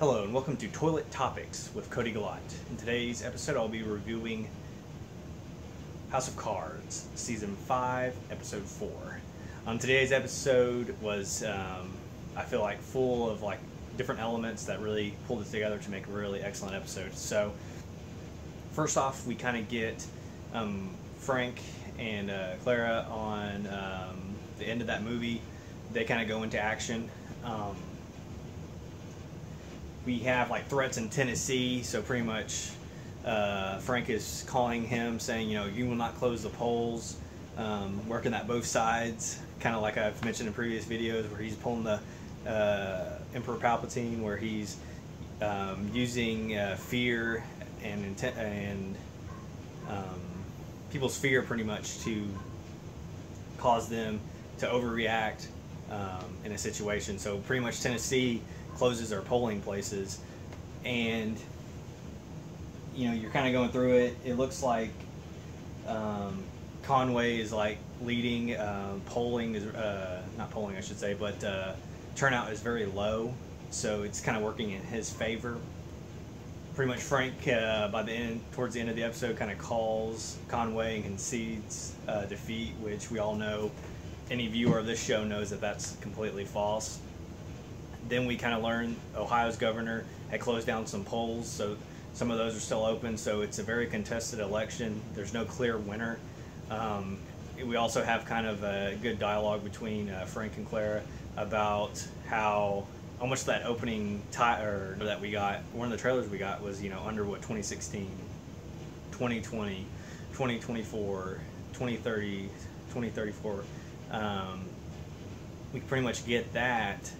Hello and welcome to Toilet Topics with Cody Gallant. In today's episode I'll be reviewing House of Cards, Season 5, Episode 4. Today's episode was, I feel like, full of different elements that really pulled it together to make a really excellent episode. So, first off, we kind of get Frank and Clara on the end of that movie. They kind of go into action. We have threats in Tennessee, so pretty much Frank is calling him saying, you will not close the polls, working at both sides, kind of like I've mentioned in previous videos where he's pulling the Emperor Palpatine, where he's using fear and people's fear pretty much to cause them to overreact in a situation. So pretty much Tennessee closes their polling places, and you're kind of going through it. It looks like Conway is leading. Polling is not polling, I should say, but turnout is very low, so it's kind of working in his favor. Pretty much Frank towards the end of the episode kind of calls Conway and concedes defeat, which we all know, any viewer of this show knows that that's completely false. Then we kind of learn Ohio's governor had closed down some polls, so some of those are still open, so it's a very contested election. There's no clear winner. We also have kind of a good dialogue between Frank and Clara about how much that opening that we got, one of the trailers we got was, Underwood 2016, 2020, 2024, 2030, 2034. We pretty much get that,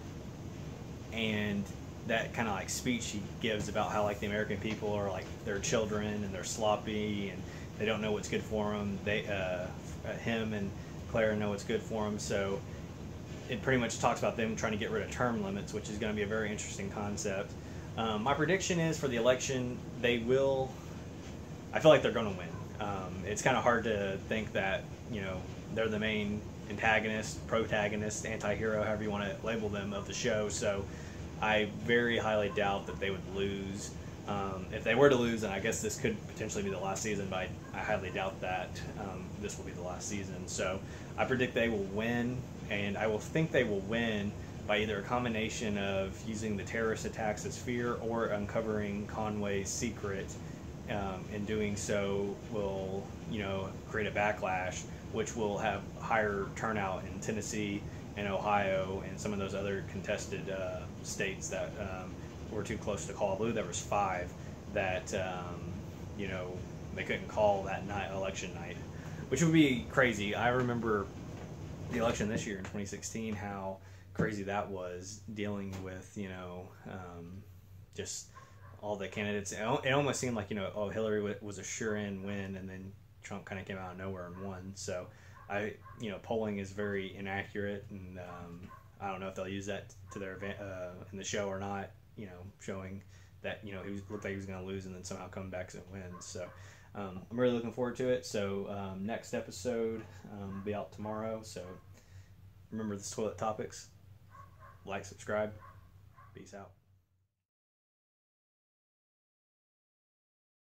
and that kind of speech he gives about how the American people are their children and they're sloppy and they don't know what's good for them. Him and Clara know what's good for them, so it pretty much talks about them trying to get rid of term limits, which is going to be a very interesting concept. My prediction is for the election, I feel like they're going to win. It's kind of hard to think that they're the main antagonist, protagonist, anti-hero, however you want to label them, of the show, so I very highly doubt that they would lose. If they were to lose, then I guess this could potentially be the last season, but I highly doubt that this will be the last season. So I predict they will win, and I will think they will win by either a combination of using the terrorist attacks as fear or uncovering Conway's secret. In doing so will create a backlash, which will have higher turnout in Tennessee and Ohio and some of those other contested states that were too close to call. I believe there was 5 that they couldn't call that night, election night, which would be crazy. I remember the election this year in 2016, how crazy that was, dealing with just all the candidates. It almost seemed like Hillary was a sure-in win, and then Trump kind of came out of nowhere and won. So polling is very inaccurate, and I don't know if they'll use that to their in the show or not. Showing that he looked like he was going to lose and then somehow come back and win. So I'm really looking forward to it. So next episode will be out tomorrow. So remember, this Toilet Topics. Like, subscribe. Peace out.